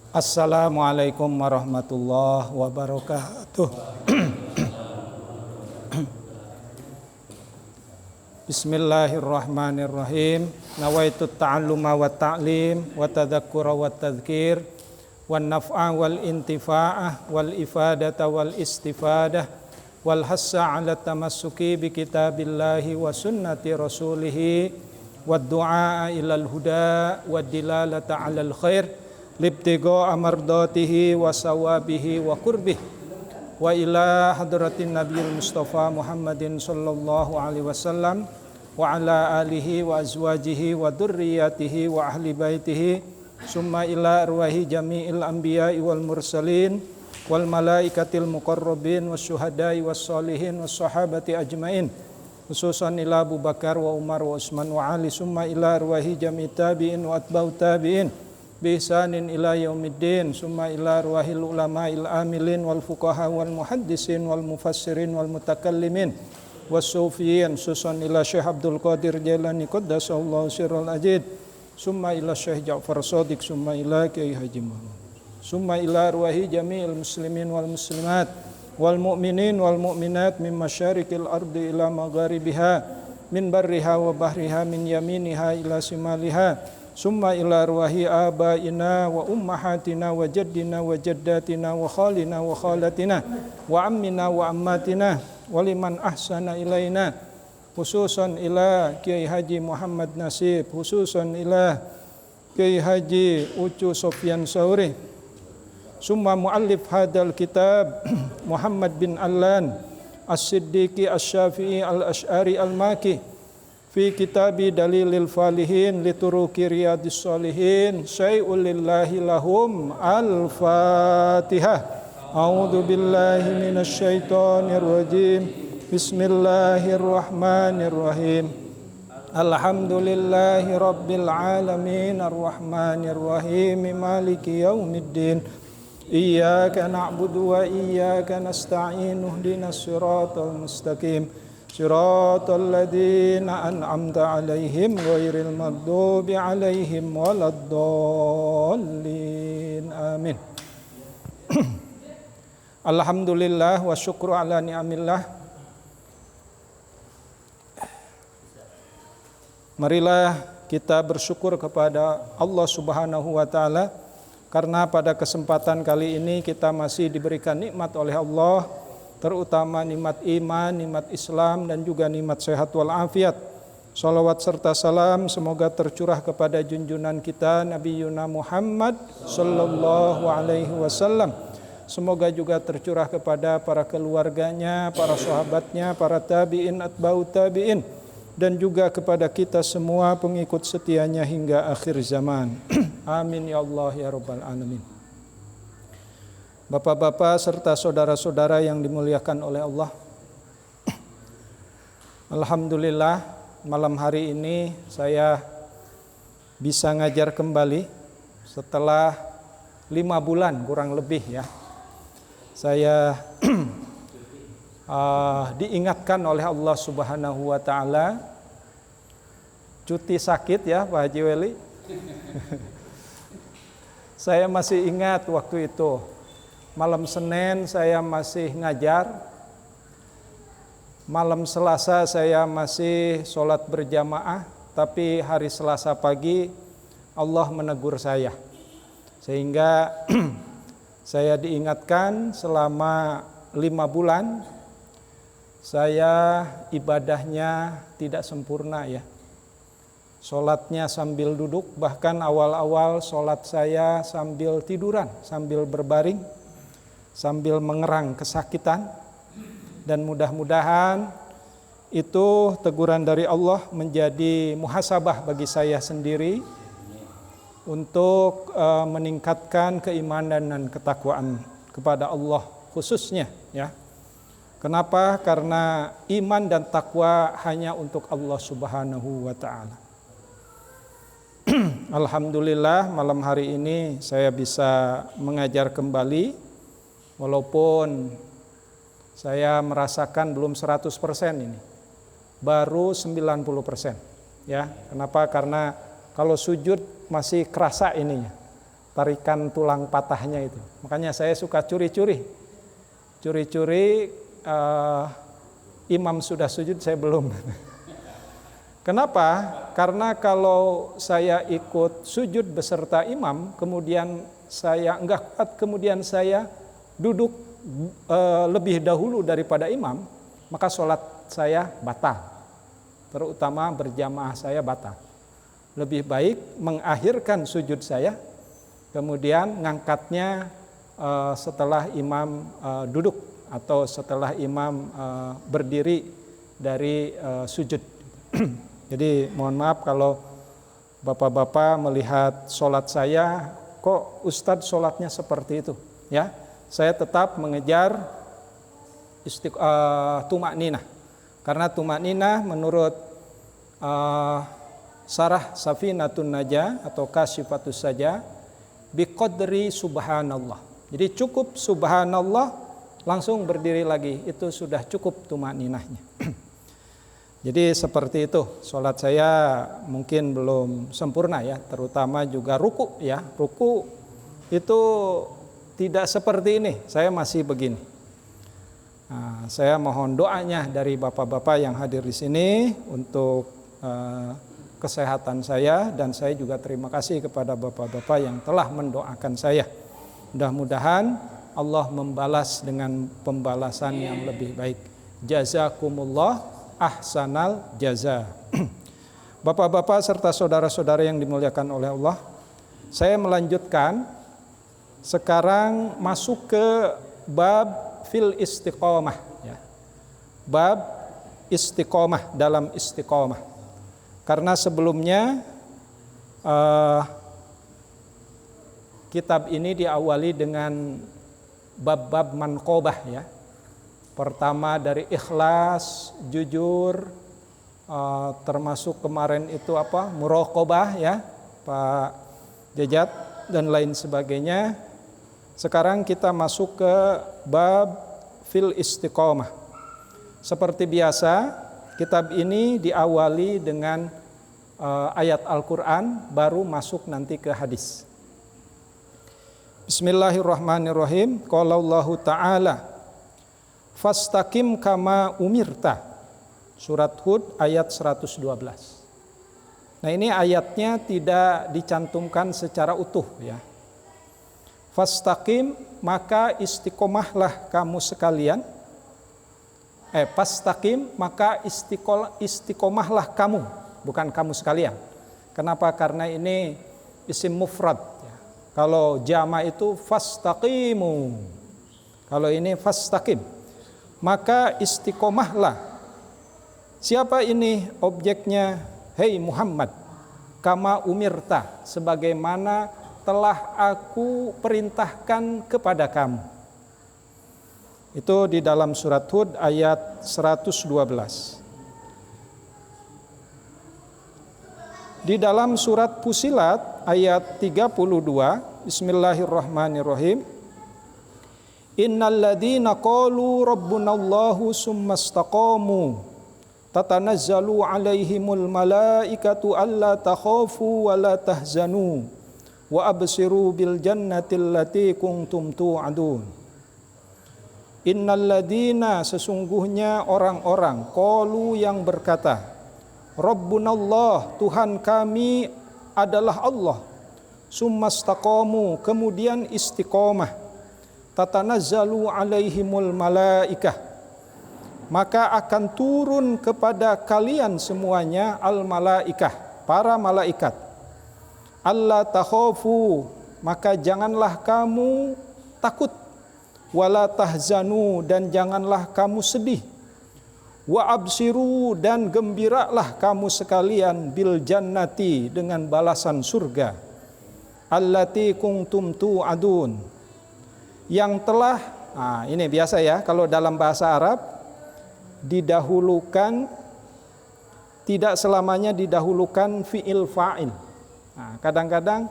Assalamualaikum warahmatullahi wabarakatuh. Bismillahirrahmanirrahim. Nawaitu ta'alluma wa ta'lim wa tadhakkura wa tadhkir wa naf'a wal intifa'ah wal ifadata wal istifadah wal hassa 'ala tamassuki bi kitabillahi wa sunnati rasulih wa du'a ilal huda wa dilalata 'alal khair libtigo amardatihi wa sawabihi wa qurbih wa ila hadratin nabiyil mustafa Muhammadin sallallahu alaihi wasallam wa ala alihi wa azwajihi wa dhurriyyatihi wa ahli baitihi summa ila arwahi jami'il anbiya'i wal mursalin wal malaikatil muqarrabin was syuhada'i was sholihin was sahabati ajmain khususan ila Abu Bakar wa Umar wa Utsman wa Ali summa ila arwahi jami'it tabi'in wa atba'ut tabi'in bisanin ila yaumiddin summa ila arwahil ulama'il amilin wal fuqaha wal muhaddisin wal mufassirin wal mutakallimin was sufiyin susan ila Syekh Abdul Qadir Jailani qaddasallahu sirral ajid summa ila Syekh Ja'far Shadiq summa ila Kiai Haji Muhammad summa ila arwahi jami'il muslimin wal muslimat wal mu'minin wal mu'minat min masyariqil ardi ila magharibiha min barriha wa bahriha min yaminiha ila simaliha summa ila arwahi abaina wa ummahatina wa jaddina wa jaddatina wa khalina wa khalatina wa ammina wa ammatina wa liman ahsana ilaina khususan ila Kiai Haji Muhammad Nasib khususan ila Kiai Haji Ucu Sofyan Sauri summa muallif hadal kitab Muhammad bin Allan As-Siddiqi Asy-Syafi'i Al-Asy'ari Al-Maki fi kitabi dalilil falihin lituruki riyadis sholihin syai'ul lillahi lahum al-fatihah a'udzu billahi minasy syaithanir rajim bismillahirrahmanirrahim alhamdulillahi rabbil alamin arrahmanir rahim maliki yaumiddin iyyaka na'budu wa iyyaka nasta'in ihdinas siratal mustaqim Siratal ladzina an'amta 'alaihim ghairil maghdubi 'alaihim waladdallin. Amin. Alhamdulillah wa syukru ala ni'amillah. Marilah kita bersyukur kepada Allah Subhanahu wa taala karena pada kesempatan kali ini kita masih diberikan nikmat oleh Allah, terutama nikmat iman, nikmat Islam dan juga nikmat sehat wal afiat. Salawat serta salam semoga tercurah kepada junjungan kita Nabi Yuna Muhammad sallallahu alaihi wasallam. Semoga juga tercurah kepada para keluarganya, para sahabatnya, para tabi'in, atba'ut tabi'in dan juga kepada kita semua pengikut setianya hingga akhir zaman. Amin ya Allah ya rabbal alamin. Bapak-bapak serta saudara-saudara yang dimuliakan oleh Allah. Alhamdulillah malam hari ini saya bisa ngajar kembali setelah 5 bulan kurang lebih ya. Saya diingatkan oleh Allah Subhanahu wa taala cuti sakit ya Pak Haji Weli. Saya masih ingat waktu itu. Malam Senin saya masih ngajar, malam Selasa saya masih sholat berjamaah, tapi hari Selasa pagi Allah menegur saya. Sehingga saya diingatkan selama 5 bulan saya ibadahnya tidak sempurna ya. Sholatnya sambil duduk, bahkan awal-awal sholat saya sambil tiduran, sambil berbaring, sambil mengerang kesakitan, dan mudah-mudahan itu teguran dari Allah menjadi muhasabah bagi saya sendiri untuk meningkatkan keimanan dan ketakwaan kepada Allah khususnya ya. Kenapa? Karena iman dan takwa hanya untuk Allah Subhanahu wa taala. Alhamdulillah malam hari ini saya bisa mengajar kembali. Walaupun saya merasakan belum 100% ini, baru 90% ya. Kenapa? Karena kalau sujud masih kerasa ininya. tarikan tulang patahnya itu. Makanya saya suka curi-curi. Curi-curi imam sudah sujud, saya belum. Kenapa? Karena kalau saya ikut sujud beserta imam, kemudian saya enggak kuat, kemudian saya duduk lebih dahulu daripada imam, maka sholat saya batal. Terutama berjamaah saya batal. Lebih baik mengakhirkan sujud saya, kemudian ngangkatnya setelah imam duduk atau setelah imam berdiri dari sujud. Jadi mohon maaf kalau bapak-bapak melihat sholat saya, kok Ustadz sholatnya seperti itu, ya. Saya tetap mengejar tumakninah, karena tumakninah menurut Sarah Safinatun Najah atau Kasyifatus Saja biqadri subhanallah. Jadi cukup subhanallah langsung berdiri lagi, itu sudah cukup tumakninahnya. Jadi seperti itu, sholat saya mungkin belum sempurna ya, terutama juga ruku ya. Ruku itu tidak seperti ini, saya masih begini. Nah, saya mohon doanya dari bapak-bapak yang hadir di sini untuk kesehatan saya, dan saya juga terima kasih kepada bapak-bapak yang telah mendoakan saya. Mudah-mudahan Allah membalas dengan pembalasan yang lebih baik. Jazakumullah ahsanal jaza. Bapak-bapak serta saudara-saudara yang dimuliakan oleh Allah, saya melanjutkan sekarang masuk ke bab fil istiqomah ya. Bab istiqomah, dalam istiqomah. Karena sebelumnya kitab ini diawali dengan bab-bab manqobah ya. Pertama dari ikhlas, jujur, termasuk kemarin itu muraqabah ya, Pak Jejat dan lain sebagainya. Sekarang kita masuk ke bab fil istiqomah. Seperti biasa, kitab ini diawali dengan ayat Al-Quran, baru masuk nanti ke hadis. Bismillahirrahmanirrahim. Qala Allahu Ta'ala fastaqim kama umirta. Surat Hud ayat 112. Nah, ini ayatnya tidak dicantumkan secara utuh ya. Fastaqim, maka istiqomahlah kamu sekalian. Fastaqim, maka istiqomahlah kamu, bukan kamu sekalian. Kenapa? Karena ini isim mufrad ya. Kalau jama itu fastaqimu. Kalau ini fastaqim, maka istiqomahlah. Siapa ini objeknya? Hei Muhammad, kama umirta, sebagaimana telah aku perintahkan kepada kamu. Itu di dalam surat Hud ayat 112. Di dalam surat Fusilat ayat 32, Bismillahirrahmanirrahim. Innal ladzina qalu rabbunallahu summastaqamu tatanazzalu alaihimul malaikatu alla takhafu wa la tahzanu wa absiru bil jannati allati kuntum tu'adun. Innal ladzina, sesungguhnya orang-orang, qalu yang berkata, rabbunallah, Tuhan kami adalah Allah, summastaqamu, kemudian istiqomah, tatanazzalu alaihimul malaikah, maka akan turun kepada kalian semuanya al malaikah, para malaikat. Alla takhafu, maka janganlah kamu takut, wala tahzanu, dan janganlah kamu sedih, wa absiru, dan gembiralah kamu sekalian bil jannati, dengan balasan surga, allati kuntum tu'adun, yang telah, ini biasa ya, kalau dalam bahasa Arab didahulukan, tidak selamanya didahulukan fi'il fa'il. Nah, kadang-kadang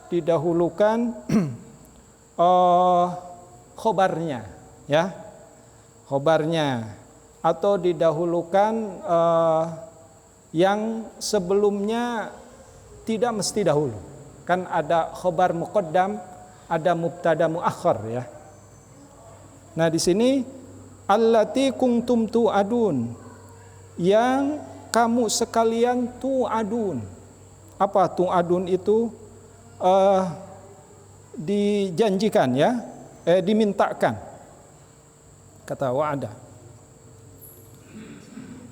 didahulukan khobarnya ya, khobarnya, atau didahulukan yang sebelumnya tidak mesti dahulu. Kan ada khobar muqaddam, ada mubtada muakhar ya. Nah di sini allati kuntum tu'adun, yang kamu sekalian tu'adun. Apa tu'adun itu? Dijanjikan ya, dimintakan. Kata wa'ada.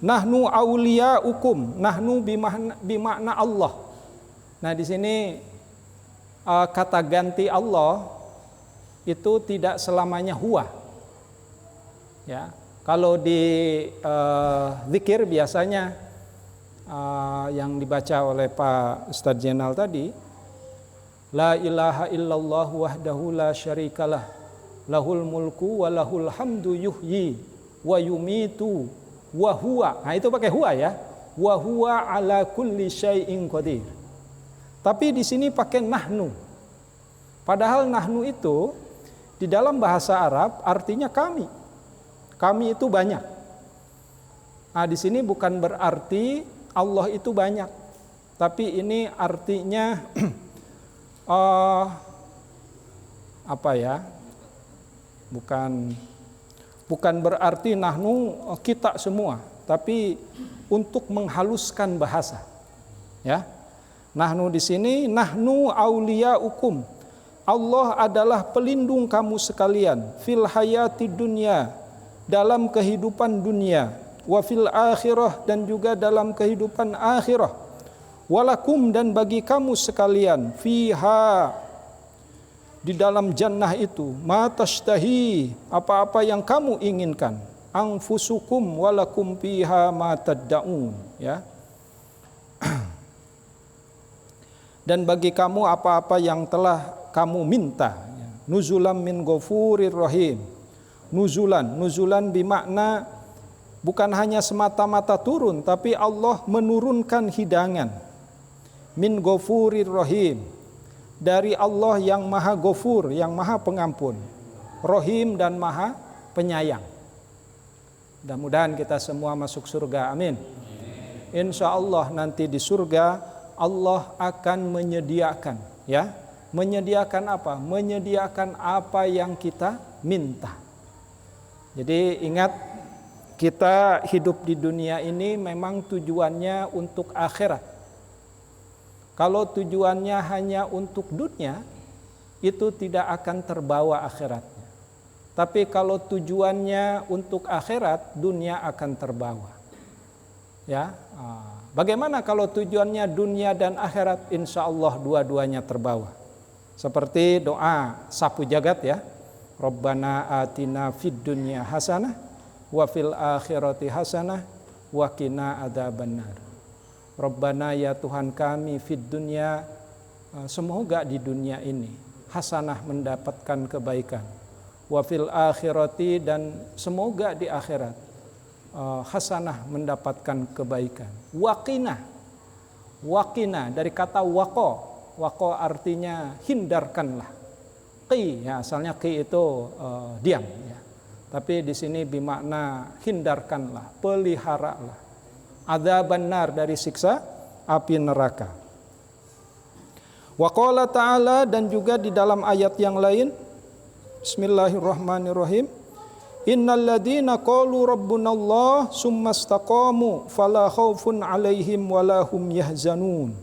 Nahnu auliyaukum, nahnu bimakna Allah. Nah di sini kata ganti Allah itu tidak selamanya huwa. Ya, kalau di zikir biasanya yang dibaca oleh Pak Ustadz Jenal tadi, la ilaha illallah wahdahu la syarikalah, lahul mulku wa lahul hamdu yuhyi wa yumitu wa huwa. Nah itu pakai huwa ya. Wa huwa ala kulli syai'in qadir. Tapi di sini pakai nahnu. Padahal nahnu itu di dalam bahasa Arab artinya kami. Kami itu banyak. Nah di sini bukan berarti Allah itu banyak. Tapi ini artinya apa ya? Bukan berarti nahnu kita semua, tapi untuk menghaluskan bahasa. Ya. Nahnu di sini nahnu auliyaukum. Allah adalah pelindung kamu sekalian fil hayati dunya, dalam kehidupan dunia, wa fil akhirah, dan juga dalam kehidupan akhirah. Walakum, dan bagi kamu sekalian, fiha, di dalam jannah itu, ma tashtahi, apa-apa yang kamu inginkan, anfusukum walakum fiha ma tad'un, ya. Dan bagi kamu apa-apa yang telah kamu minta, ya. Nuzulan min ghafurir rahim. Nuzulan bermakna bukan hanya semata-mata turun, tapi Allah menurunkan hidangan. Min ghafurir rahim, dari Allah yang maha ghafur, yang maha pengampun, rahim dan maha penyayang. Mudah-mudahan kita semua masuk surga, amin. Insya Allah nanti di surga Allah akan menyediakan, ya. Menyediakan apa? Menyediakan apa yang kita minta. Jadi ingat, kita hidup di dunia ini memang tujuannya untuk akhirat. Kalau tujuannya hanya untuk dunia, itu tidak akan terbawa akhiratnya. Tapi kalau tujuannya untuk akhirat, dunia akan terbawa. Ya, bagaimana kalau tujuannya dunia dan akhirat? Insya Allah dua-duanya terbawa. Seperti doa sapu jagat ya. Rabbana atina fid dunya hasanah wa fil akhirati hasanah wa qina adzabannar. Rabbana, ya Tuhan kami, fid dunya, semoga di dunia ini hasanah, mendapatkan kebaikan, wa fil akhirati, dan semoga di akhirat hasanah, mendapatkan kebaikan, wa qina dari kata waqo artinya hindarkanlah. Qi, ya, asalnya qi itu diam ya. Tapi di sini bermakna hindarkanlah, peliharalah. Adzabannar, dari siksa api neraka. Wa qala ta'ala, dan juga di dalam ayat yang lain, bismillahirrahmanirrahim, innal ladzina qalu rabbunallah summa istaqamu fala khaufun 'alaihim wala hum yahzanun.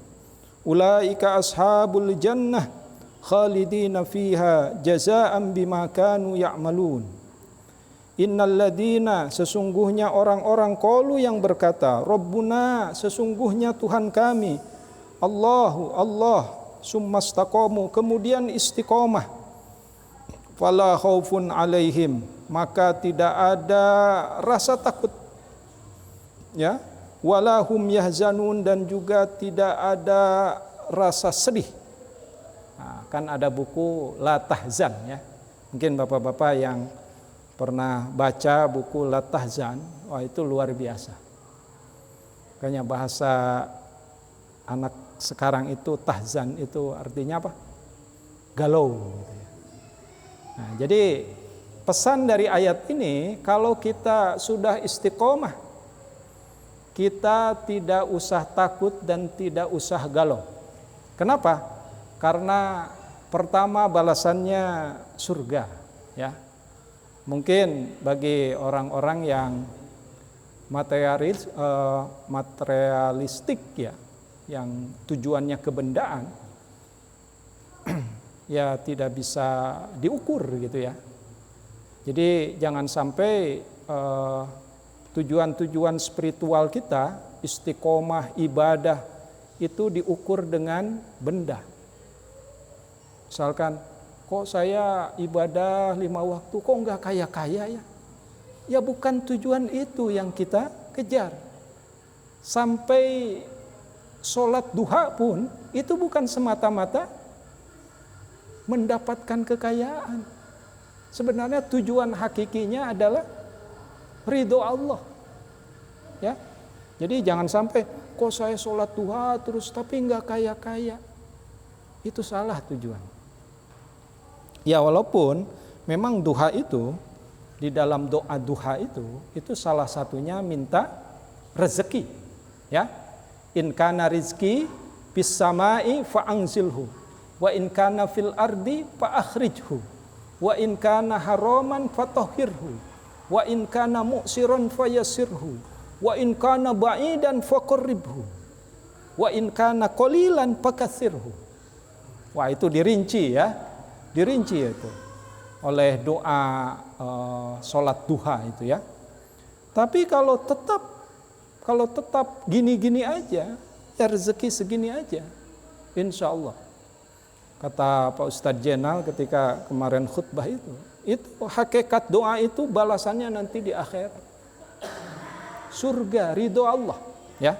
Ulaika ashabul jannah khalidina fiha jazaa'an bima kanu ya'malun. Innal ladzina, sesungguhnya orang-orang, qalu, yang berkata, Rabbuna, sesungguhnya Tuhan kami, Allah, summa istaqamu, kemudian istiqomah, fala khaufun 'alaihim, maka tidak ada rasa takut, ya, wala hum yahzanun, dan juga tidak ada rasa sedih. Nah, kan ada buku La Tahzan ya. Mungkin bapak-bapak yang pernah baca buku La Tahzan, wah itu luar biasa. Kayaknya bahasa anak sekarang itu tahzan itu artinya apa? Galau gitu ya. Nah, jadi pesan dari ayat ini, kalau kita sudah istiqomah, kita tidak usah takut dan tidak usah galau. Kenapa? Karena pertama balasannya surga, ya. Mungkin bagi orang-orang yang materialistik, ya, yang tujuannya kebendaan, ya tidak bisa diukur gitu ya. Jadi jangan sampai tujuan-tujuan spiritual kita, istiqomah, ibadah itu diukur dengan benda. Misalkan, kok saya ibadah 5 waktu, kok enggak kaya-kaya ya? Ya bukan tujuan itu yang kita kejar. Sampai sholat duha pun itu bukan semata-mata mendapatkan kekayaan. Sebenarnya tujuan hakikinya adalah ridho Allah. Ya. Jadi jangan sampai kok saya sholat duha terus tapi enggak kaya-kaya. Itu salah tujuan. Ya walaupun memang duha itu, di dalam doa duha itu salah satunya minta rezeki. Ya. In kana rizki bis samai fa anzilhu wa in kana fil ardi fa akhrijhu wa in kana haraman fatahhirhu wa in kana mu'siran fayassirhu wa in kana ba'idan faqarribhu wa in kana qalilan fakatsirhu. Wah, itu dirinci ya. Dirinci itu oleh doa salat duha itu ya. Tapi kalau tetap gini-gini aja, ya rezeki segini aja, insya Allah. Kata Pak Ustadz Jenal ketika kemarin khutbah itu hakikat doa itu balasannya nanti di akhirat. Surga, ridho Allah. Ya.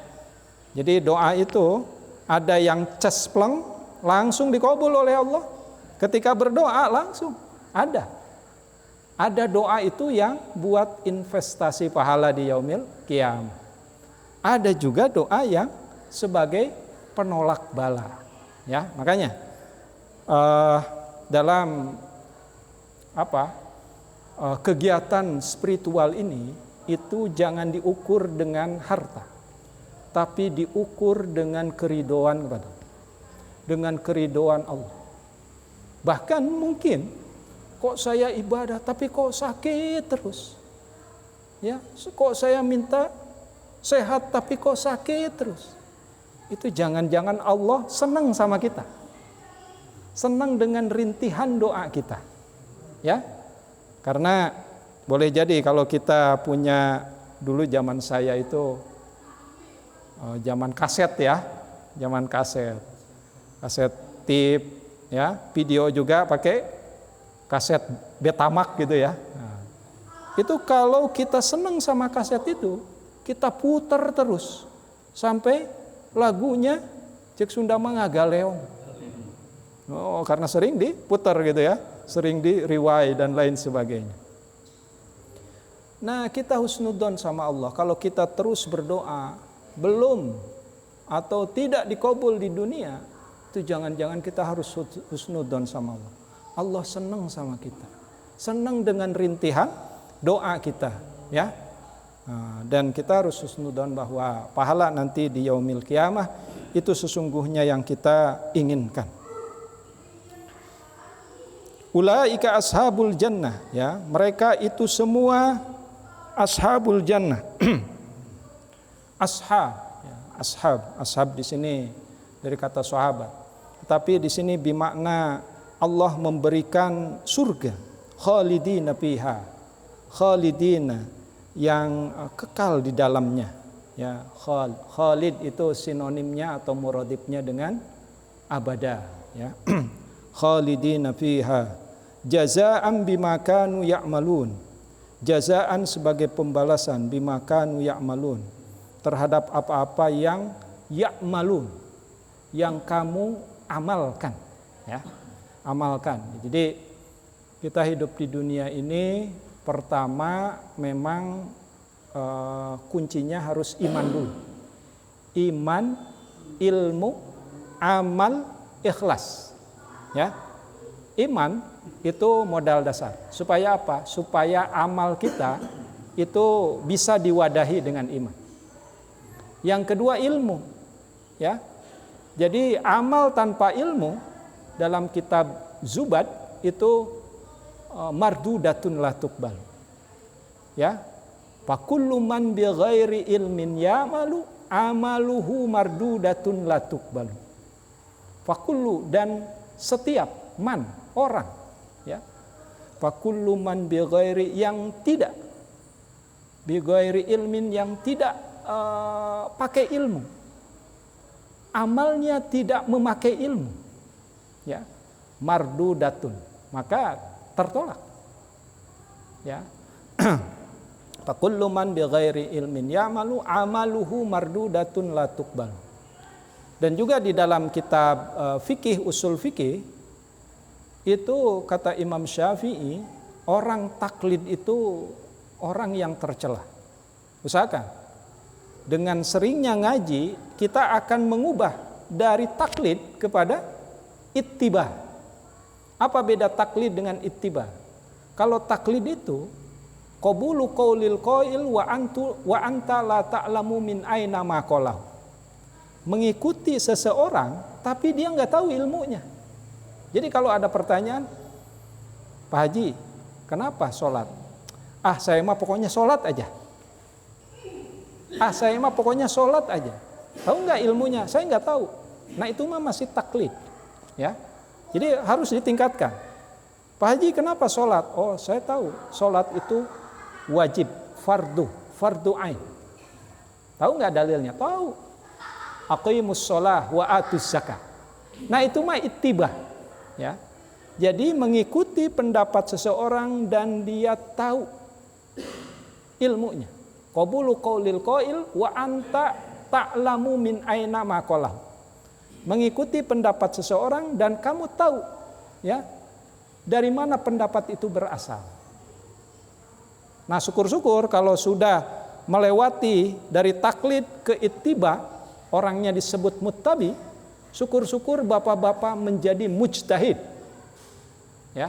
Jadi doa itu ada yang cespleng langsung dikabul oleh Allah. Ketika berdoa langsung ada. Ada doa itu yang buat investasi pahala di yaumil qiyamah. Ada juga doa yang sebagai penolak bala. Ya, makanya dalam kegiatan spiritual ini itu jangan diukur dengan harta, tapi diukur dengan keridhaan kepada Allah, dengan keridhaan Allah. Bahkan mungkin kok saya ibadah tapi kok sakit terus, ya, kok saya minta sehat tapi kok sakit terus, itu jangan-jangan Allah senang sama kita. Senang dengan rintihan doa kita, ya, karena boleh jadi kalau kita punya, dulu zaman saya itu zaman kaset ya, zaman kaset tip, ya, video juga pakai kaset Betamax gitu ya. Nah, itu kalau kita senang sama kaset itu, kita putar terus sampai lagunya cek Sunda mangagaleong. Oh, karena sering diputar gitu ya, sering di rewind dan lain sebagainya. Nah, kita husnudzon sama Allah. Kalau kita terus berdoa belum atau tidak dikabul di dunia, itu jangan-jangan kita harus husnudzon sama Allah. Allah senang sama kita, senang dengan rintihan doa kita, ya. Nah, dan kita harus husnudzon bahwa pahala nanti di yaumil qiyamah itu sesungguhnya yang kita inginkan. Ulaika ashabul jannah, ya, mereka itu semua ashabul jannah. Ashab di sini dari kata sahabat. Tapi di sini bermakna Allah memberikan surga, khalidina fiha. Khalidina yang kekal di dalamnya. Ya, khalid itu sinonimnya atau muradifnya dengan abada, ya. Khalidina fiha jazaan bima kanu ya'malun. Jazaan sebagai pembalasan bima kanu ya'malun, terhadap apa-apa yang ya'malun, yang kamu amalkan, ya. Amalkan. Jadi kita hidup di dunia ini pertama memang kuncinya harus iman dulu. Iman, ilmu, amal, ikhlas. Ya. Iman itu modal dasar. Supaya apa? Supaya amal kita itu bisa diwadahi dengan iman. Yang kedua ilmu. Ya. Jadi amal tanpa ilmu dalam kitab Zubat itu mardudatun la tuqbal. Ya. Fa kullu man bi ghairi ilmin ya'malu amaluhu mardudatun la tuqbal. Fa kullu, dan setiap man, orang, ya. Fa kullu man bi ghairi, yang tidak, bi ghairi ilmin, yang tidak pakai ilmu, amalnya tidak memakai ilmu, ya, mardudatun, maka tertolak, ya. Fa kullu man bi ghairi ilmin ya'malu amaluhu mardudatun la tuqbal. Dan juga di dalam kitab fikih, usul fikih, itu kata Imam Syafi'i, orang taklid itu orang yang tercela. Usahakan dengan seringnya ngaji, kita akan mengubah dari taklid kepada ittiba. Apa beda taklid dengan ittiba? Kalau taklid itu qabulu qaulil qail wa anta la ta'lamu min aina ma qalahu. Mengikuti seseorang tapi dia nggak tahu ilmunya. Jadi kalau ada pertanyaan, Pak Haji, kenapa sholat? Saya mah pokoknya sholat aja. Saya mah pokoknya sholat aja. Tahu nggak ilmunya? Saya nggak tahu. Nah itu mah masih taklid, ya. Jadi harus ditingkatkan. Pak Haji, kenapa sholat? Saya tahu. Sholat itu wajib, fardu ain. Tahu nggak dalilnya? Tahu. Aqimus sholah wa atuz zakah. Nah itu mah ittibah, ya. Jadi mengikuti pendapat seseorang dan dia tahu ilmunya. Qabulu qaulil qail wa anta ta'lamu min aina ma qalahu. Mengikuti pendapat seseorang dan kamu tahu, ya, dari mana pendapat itu berasal. Nah, syukur-syukur kalau sudah melewati dari taklid ke ittiba, orangnya disebut muttabi, syukur-syukur bapak-bapak menjadi mujtahid. Ya.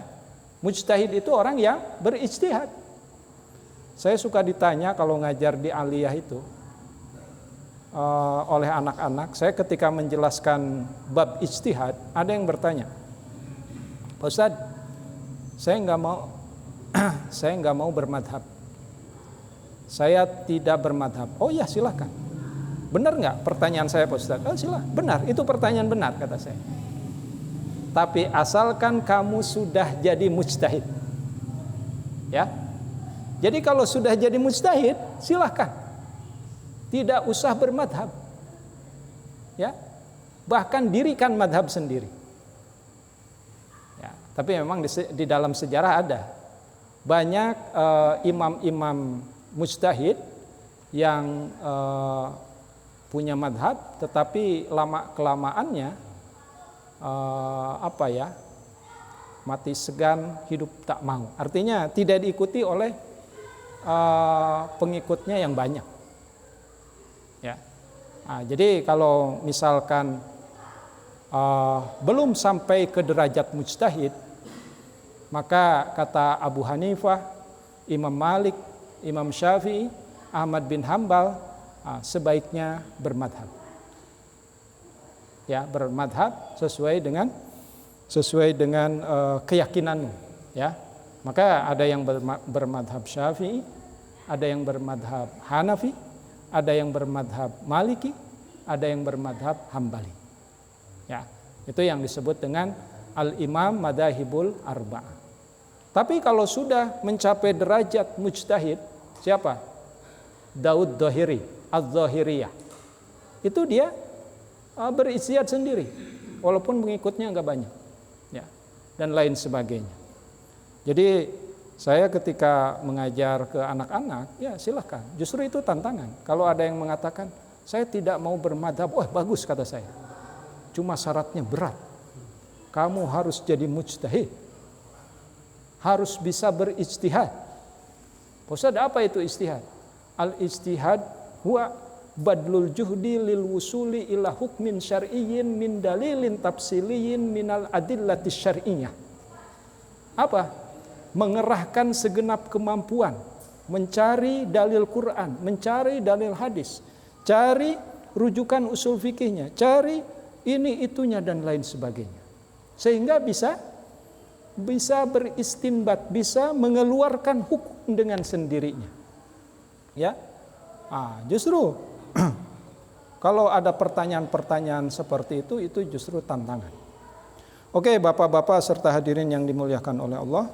Mujtahid itu orang yang berijtihad. Saya suka ditanya kalau ngajar di aliyah itu oleh anak-anak, saya ketika menjelaskan bab ijtihad, ada yang bertanya, Pak Ustadz, saya nggak mau bermadhab. Saya tidak bermadhab. Oh ya silahkan. Benar nggak pertanyaan saya Pak Ustadz? Silahkan. Benar, itu pertanyaan benar kata saya. Tapi asalkan kamu sudah jadi mujtahid. Ya. Jadi kalau sudah jadi mujtahid, silahkan. Tidak usah bermadhab. Ya. Bahkan dirikan madhab sendiri. Ya. Tapi memang di dalam sejarah ada banyak imam-imam mujtahid yang punya madhab, tetapi lama-kelamaannya mati segan, hidup tak mau. Artinya tidak diikuti oleh pengikutnya yang banyak. Ya. Nah, jadi kalau misalkan belum sampai ke derajat mujtahid, maka kata Abu Hanifah, Imam Malik, Imam Syafi'i, Ahmad bin Hambal, sebaiknya bermadhab. Ya, bermadhab sesuai dengan keyakinanmu. Ya, maka ada yang bermadhab Syafi'i, ada yang bermadhab Hanafi, ada yang bermadhab Maliki, ada yang bermadhab Hambali. Ya, itu yang disebut dengan al-imam madahibul arba'ah. Tapi kalau sudah mencapai derajat mujtahid, siapa? Daud Dhahiri, Az-Zahiriyah. Itu dia berijtihad sendiri, walaupun pengikutnya enggak banyak. Ya, dan lain sebagainya. Jadi saya ketika mengajar ke anak-anak, ya silahkan. Justru itu tantangan. Kalau ada yang mengatakan, saya tidak mau bermadhab, bagus kata saya. Cuma syaratnya berat. Kamu harus jadi mujtahid. Harus bisa berijtihad. Ustaz, apa itu ijtihad? Al-ijtihad huwa badlul juhdi lil wusuli ila hukmin syar'iyyin min dalilin tafsiliyin minal adillati syar'iyyah. Apa? Mengerahkan segenap kemampuan, mencari dalil Quran, mencari dalil hadis, cari rujukan usul fikihnya, cari ini itunya dan lain sebagainya. sehingga bisa beristinbat, bisa mengeluarkan hukum dengan sendirinya. Ya, justru kalau ada pertanyaan-pertanyaan seperti itu justru tantangan. Oke, bapak-bapak serta hadirin yang dimuliakan oleh Allah.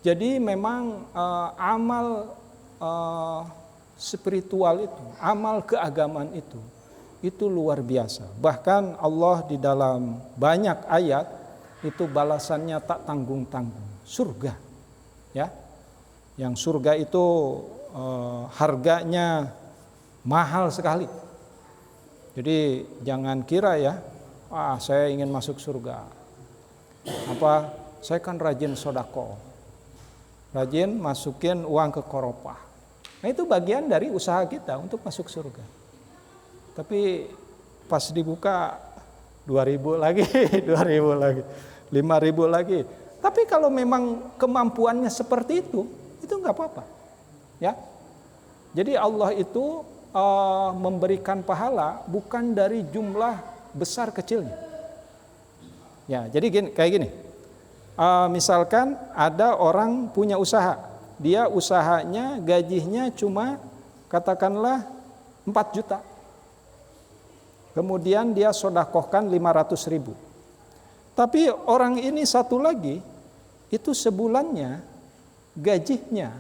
Jadi memang amal spiritual itu, amal keagamaan itu luar biasa. Bahkan Allah di dalam banyak ayat itu balasannya tak tanggung-tanggung. Surga, ya, yang surga itu harganya mahal sekali. Jadi jangan kira ya, saya ingin masuk surga. Saya kan rajin sodako, rajin masukin uang ke koropah. Nah itu bagian dari usaha kita untuk masuk surga. Tapi pas dibuka 2.000 lagi, 2.000 lagi, 5.000 lagi. Tapi kalau memang kemampuannya seperti itu nggak apa-apa. Ya. Jadi Allah itu memberikan pahala bukan dari jumlah besar kecilnya. Ya, jadi kayak gini. Misalkan ada orang punya usaha, dia usahanya gajinya cuma katakanlah 4 juta. Kemudian dia sodakohkan 500.000. Tapi orang ini satu lagi itu sebulannya gajinya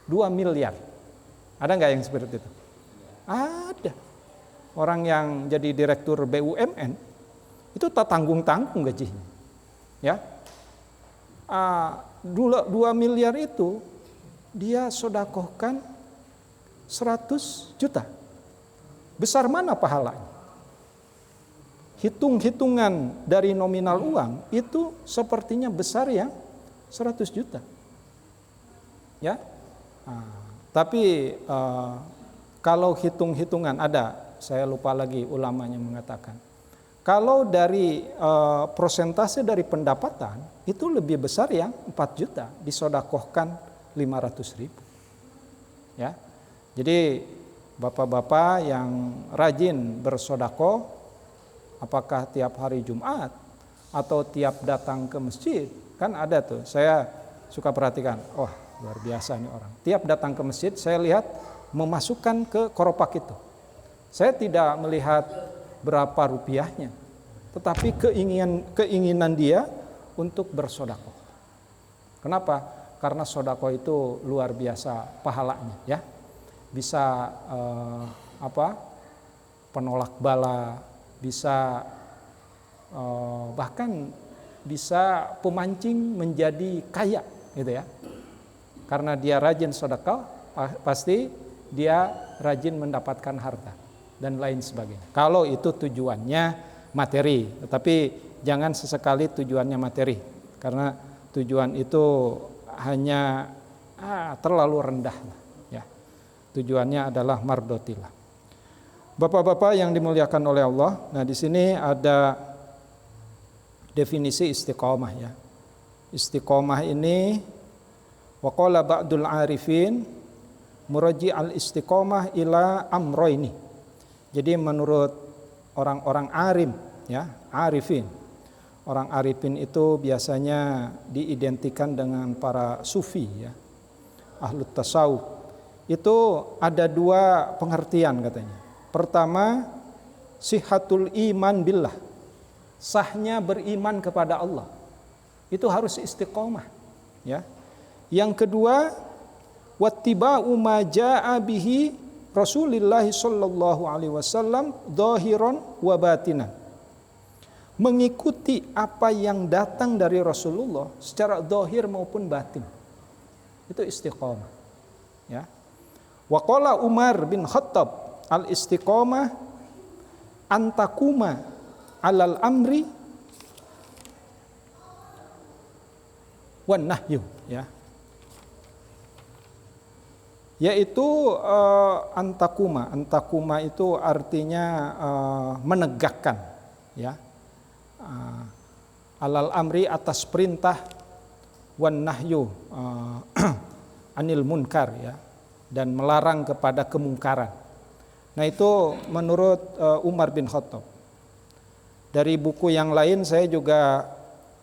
2 miliar. Ada nggak yang seperti itu? Ada. Orang yang jadi direktur BUMN itu tak tanggung-tanggung gajinya. Ya. 2 miliar itu dia sodakohkan 100 juta. Besar mana pahalanya? Hitung-hitungan dari nominal uang itu sepertinya besar yang 100 juta. Ya. Tapi kalau hitung-hitungan saya lupa lagi ulamanya mengatakan. Kalau dari persentase dari pendapatan itu lebih besar yang 4 juta disodakohkan 500.000. Ya. Jadi bapak-bapak yang rajin bersodakoh, apakah tiap hari Jumat atau tiap datang ke masjid, kan ada tuh. Saya suka perhatikan, luar biasa nih orang. Tiap datang ke masjid saya lihat memasukkan ke koropak itu. Saya tidak melihat berapa rupiahnya, tetapi keinginan dia untuk bersodakoh. Kenapa? Karena sodakoh itu luar biasa pahalanya, ya. Bisa penolak bala, bisa bahkan bisa pemancing menjadi kaya, gitu ya. Karena dia rajin sedekah, pasti dia rajin mendapatkan harta dan lain sebagainya. Kalau itu tujuannya materi, tetapi jangan sesekali tujuannya materi, karena tujuan itu hanya terlalu rendah, ya. Tujuannya adalah mardotillah. Bapak-bapak yang dimuliakan oleh Allah, nah di sini ada definisi istiqomah, ya. Istiqomah ini waqala ba'dul arifin muraji al-istiqomah ila amroini. Jadi menurut orang-orang arim, ya, arifin. Orang arifin itu biasanya diidentikan dengan para sufi, ya. Ahlut tasawuf. Itu ada 2 pengertian katanya. Pertama, sihatul iman billah. Sahnya beriman kepada Allah. Itu harus istiqomah, ya. Yang kedua, wattiba'u ma jaa'a bihi Rasulullah sallallahu alaihi wasallam dhahiran wa batinan. Mengikuti apa yang datang dari Rasulullah secara zahir maupun batin. Itu istiqomah, ya. Wa qala Umar bin Khattab al-istiqomah antakuma alal amri wan nahyu, ya. Yaitu antakuma itu artinya menegakkan, ya. Alal amri atas perintah, wan nahyu anil munkar, ya, dan melarang kepada kemungkaran. Nah itu menurut Umar bin Khattab. Dari buku yang lain saya juga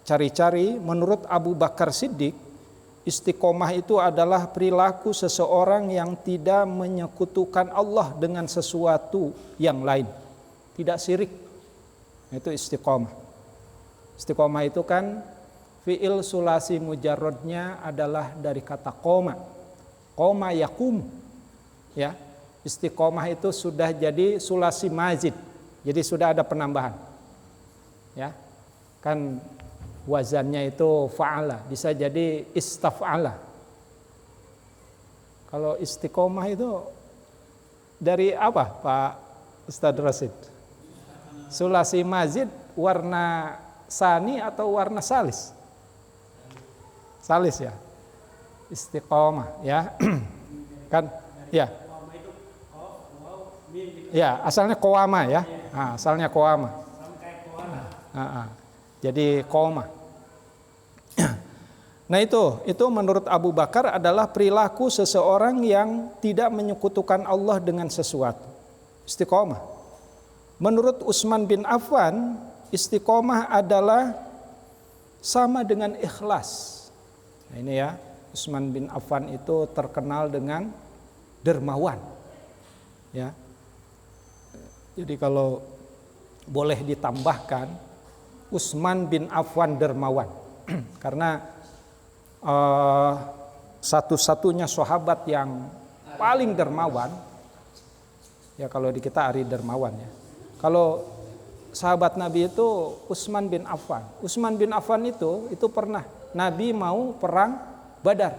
cari-cari, menurut Abu Bakar Siddiq, istiqomah itu adalah perilaku seseorang yang tidak menyekutukan Allah dengan sesuatu yang lain, tidak syirik. Itu istiqomah. Istiqomah itu kan fi'il sulasi mujarrodnya adalah dari kata qoma. Qoma yakum. Ya, istiqomah itu sudah jadi sulasi mazid. Jadi sudah ada penambahan. Ya. Kan wazannya itu fa'ala, bisa jadi istaf'ala. Kalau istiqomah itu dari apa, Pak Ustadz Rasid? Sulasi mazid warna sani atau warna salis? Salis ya. Istiqomah ya. Kan ya. Ya, asalnya qawama ya. Nah, asalnya qawama. Jadi qawama. Nah itu menurut Abu Bakar adalah perilaku seseorang yang tidak menyekutukan Allah dengan sesuatu. Istiqomah. Menurut Utsman bin Affan, istiqomah adalah sama dengan ikhlas. Nah, ini ya, Utsman bin Affan itu terkenal dengan dermawan. Ya. Jadi kalau boleh ditambahkan, Utsman bin Affan dermawan. Karena satu-satunya sahabat yang paling dermawan, ya kalau di kita Ari dermawan ya. Kalau sahabat Nabi itu Utsman bin Affan. Utsman bin Affan itu pernah Nabi mau perang Badar.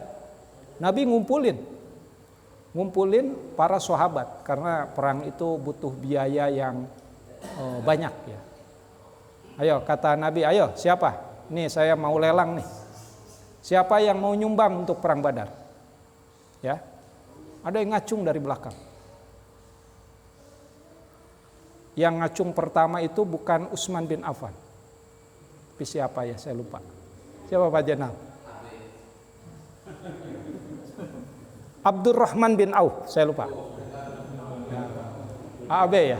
Nabi ngumpulin para sahabat karena perang itu butuh biaya yang banyak ya. Ayo kata Nabi, ayo siapa? Nih saya mau lelang nih. Siapa yang mau nyumbang untuk perang Badar? Ya. Ada yang ngacung dari belakang. Yang ngacung pertama itu bukan Utsman bin Affan. Tapi siapa ya, saya lupa. Siapa Pak Jenal? Abdurrahman bin Auf, saya lupa. AB ya.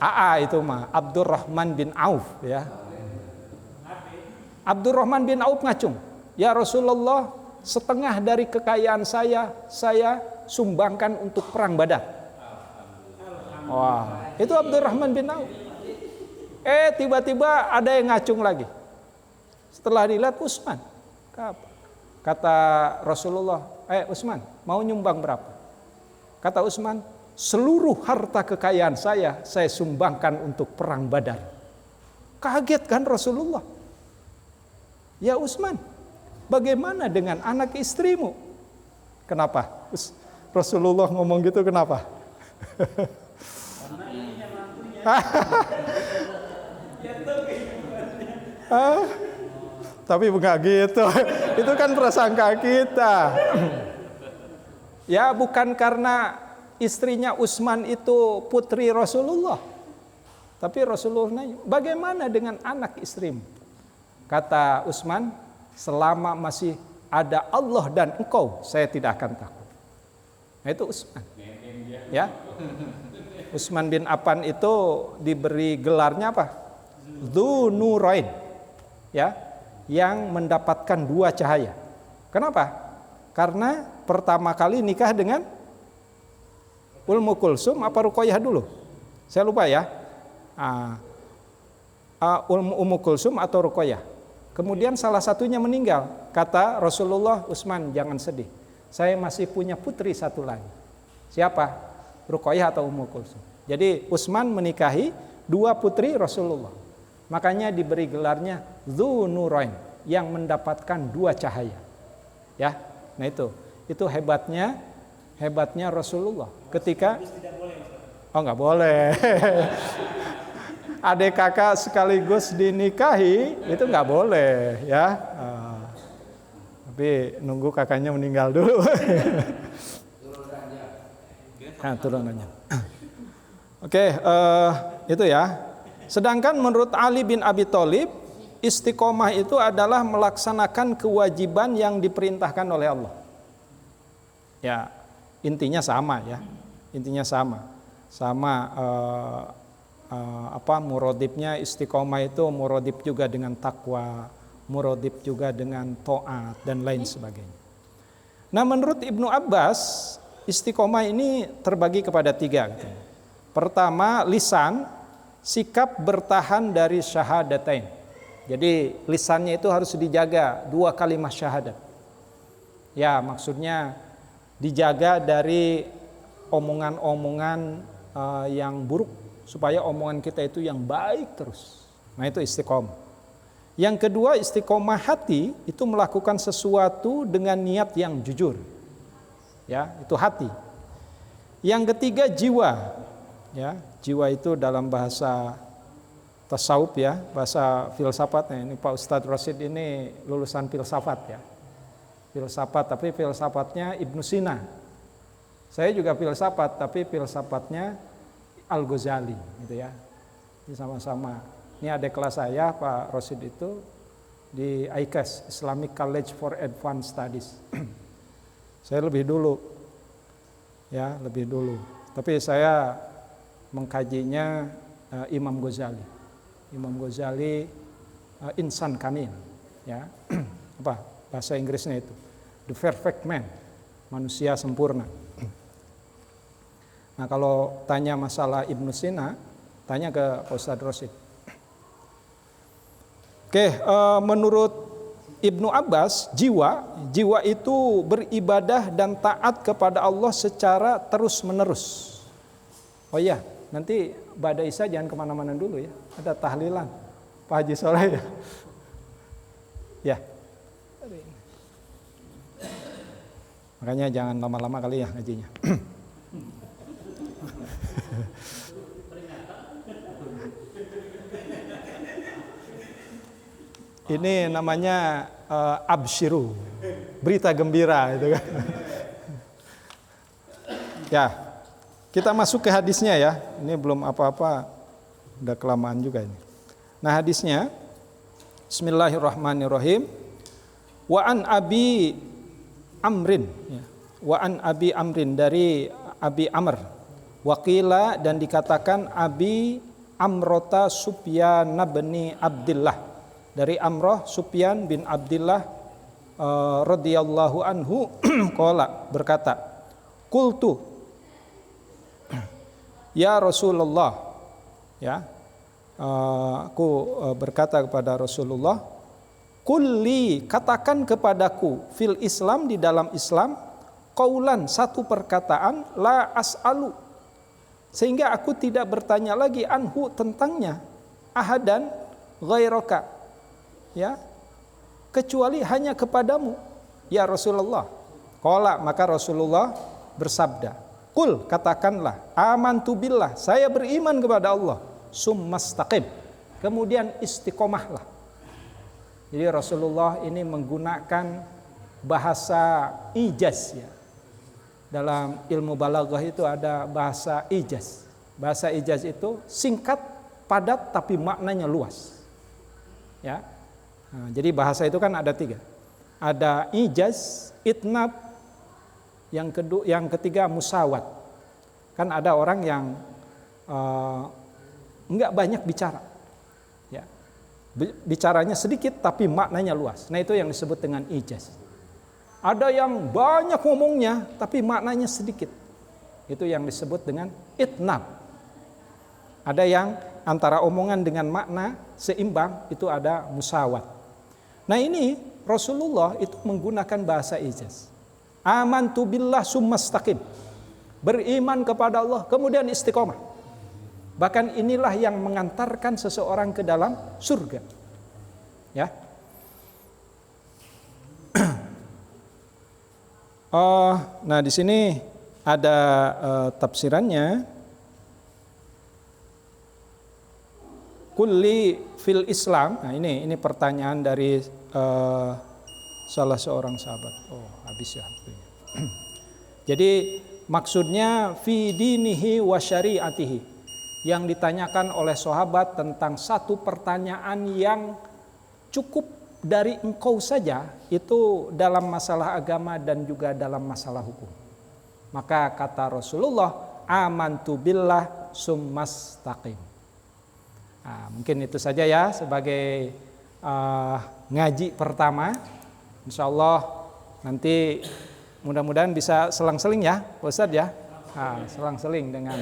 AA itu mah Abdurrahman bin Auf ya. Abdurrahman bin Auf ngacung, ya Rasulullah, setengah dari kekayaan saya sumbangkan untuk perang Badar. Wah, itu Abdurrahman bin Auf. Tiba-tiba ada yang ngacung lagi. Setelah dilihat Utsman. Kata Rasulullah, Utsman, mau nyumbang berapa? Kata Utsman, seluruh harta kekayaan saya sumbangkan untuk perang Badar. Kaget kan Rasulullah? Ya Utsman, bagaimana dengan anak istrimu? Kenapa? Rasulullah ngomong gitu kenapa? Tapi bukan gitu. Itu kan prasangka kita. Ya bukan karena istrinya Utsman itu putri Rasulullah. Tapi Rasulullah nanya, bagaimana dengan anak istrimu? Kata Utsman, selama masih ada Allah dan engkau, saya tidak akan takut. Nah itu Utsman. Ya. Utsman bin Affan itu diberi gelarnya apa? Dzunurain. Ya. Yang mendapatkan dua cahaya. Kenapa? Karena pertama kali nikah dengan Ummu Kulsum apa Ruqayyah dulu? Saya lupa ya. Ummu Kulsum atau Ruqayyah. Kemudian salah satunya meninggal. Kata Rasulullah, Utsman jangan sedih. Saya masih punya putri satu lagi. Siapa? Ruqayyah atau Ummu Kulsum. Jadi Utsman menikahi dua putri Rasulullah. Makanya diberi gelarnya Dzunurain, yang mendapatkan dua cahaya. Ya. Nah itu hebatnya Rasulullah. Ketika nggak boleh. Adik kakak sekaligus dinikahi itu nggak boleh ya. Tapi nunggu kakaknya meninggal dulu. Turunannya. Oke, itu ya. Sedangkan menurut Ali bin Abi Thalib, istiqomah itu adalah melaksanakan kewajiban yang diperintahkan oleh Allah. Ya, intinya sama ya. Intinya sama muradibnya istiqomah itu muradib juga dengan takwa, muradib juga dengan taat dan lain sebagainya. Nah, menurut Ibnu Abbas, istiqomah ini terbagi kepada 3 katanya. Pertama, lisan, sikap bertahan dari syahadatain. Jadi lisannya itu harus dijaga 2 kalimat syahadat. Ya, maksudnya dijaga dari omongan-omongan yang buruk, supaya omongan kita itu yang baik terus. Nah, itu istiqomah. Yang kedua, istiqomah hati itu melakukan sesuatu dengan niat yang jujur. Ya, itu hati. Yang ketiga, jiwa. Ya, jiwa itu dalam bahasa tasawuf ya, bahasa filsafatnya. Ini Pak Ustadz Rasid ini lulusan filsafat ya. Filsafat, tapi filsafatnya Ibnu Sina. Saya juga filsafat, tapi filsafatnya Al-Ghazali gitu ya. Ini sama-sama. Ini adik kelas saya Pak Rasid itu di ICAS, Islamic College for Advanced Studies. Saya lebih dulu. Ya, lebih dulu. Tapi saya mengkajinya Imam Ghazali. Imam Ghazali insan kamil, ya. Bahasa Inggrisnya itu the perfect man, manusia sempurna. Nah, kalau tanya masalah Ibnu Sina, tanya ke Ustadz Rasid. Oke, menurut Ibnu Abbas, jiwa itu beribadah dan taat kepada Allah secara terus-menerus. Oh iya, nanti Ba'da Isya jangan kemana-mana dulu ya, ada tahlilan Pak Haji Soleh ya. Ya. Makanya jangan lama-lama kali ya ngajinya. Ini namanya absyiru, berita gembira itu kan. Ya, kita masuk ke hadisnya ya. Ini belum apa-apa, udah kelamaan juga ini. Nah, hadisnya, Bismillahirrahmanirrahim. Wa an Abi Amrin, ya. Wa an Abi Amrin, dari Abi Amr. Waqila, dan dikatakan Abi Amrota Sufyan bin Abdillah, dari Amroh Sufyan bin Abdillah radhiyallahu anhu qala, berkata, qultu ya Rasulullah, ya, aku berkata kepada Rasulullah, kulli, katakan kepadaku, fil Islam, di dalam Islam, qaulan, satu perkataan, la as'alu, sehingga aku tidak bertanya lagi, anhu, tentangnya, ahadan ghairaka, ya, kecuali hanya kepadamu ya Rasulullah. Qala, maka Rasulullah bersabda, qul, katakanlah, amantu billah, saya beriman kepada Allah, summastaqim, kemudian istiqomahlah. Jadi Rasulullah ini menggunakan bahasa ijaz ya. Dalam ilmu balaghah itu ada bahasa ijaz. Bahasa ijaz itu singkat, padat, tapi maknanya luas. Ya. Nah, jadi bahasa itu kan ada 3. Ada ijaz, itnab, yang ketiga musawat. Kan ada orang yang enggak banyak bicara. Ya. Bicaranya sedikit tapi maknanya luas. Nah, itu yang disebut dengan ijaz. Ada yang banyak ngomongnya tapi maknanya sedikit. Itu yang disebut dengan itnab. Ada yang antara omongan dengan makna seimbang, itu ada musawat. Nah, ini Rasulullah itu menggunakan bahasa ijaz. Amantu billah summastaqim, beriman kepada Allah kemudian istiqomah. Bahkan inilah yang mengantarkan seseorang ke dalam surga. Ya. Nah, di sini ada tafsirannya. Kulli fil Islam. Nah, ini pertanyaan dari salah seorang sahabat. Oh, habis ya. Jadi maksudnya fi dinihi wa syariatihi. Yang ditanyakan oleh sahabat tentang satu pertanyaan yang cukup dari engkau saja, itu dalam masalah agama dan juga dalam masalah hukum. Maka kata Rasulullah, amantu billah summastaqim. Nah, mungkin itu saja ya sebagai ngaji pertama. Insya Allah nanti mudah-mudahan bisa selang-seling ya Pak Ustadz ya. Nah, selang-seling dengan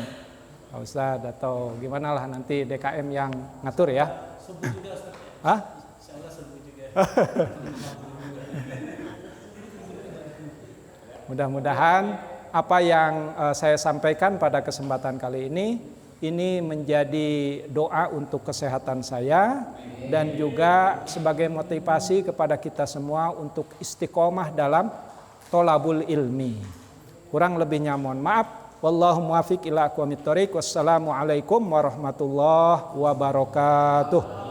Pak Ustadz atau gimana lah nanti DKM yang ngatur ya. Subuh juga Ustadz. Hah? Insyaallah subuh juga. Mudah-mudahan apa yang saya sampaikan pada kesempatan kali ini menjadi doa untuk kesehatan saya dan juga sebagai motivasi kepada kita semua untuk istiqomah dalam tholabul ilmi. Kurang lebihnya mohon maaf. Wallahu muwaffiq ila aqwamit thoriq. Wassalamualaikum warahmatullahi wabarakatuh.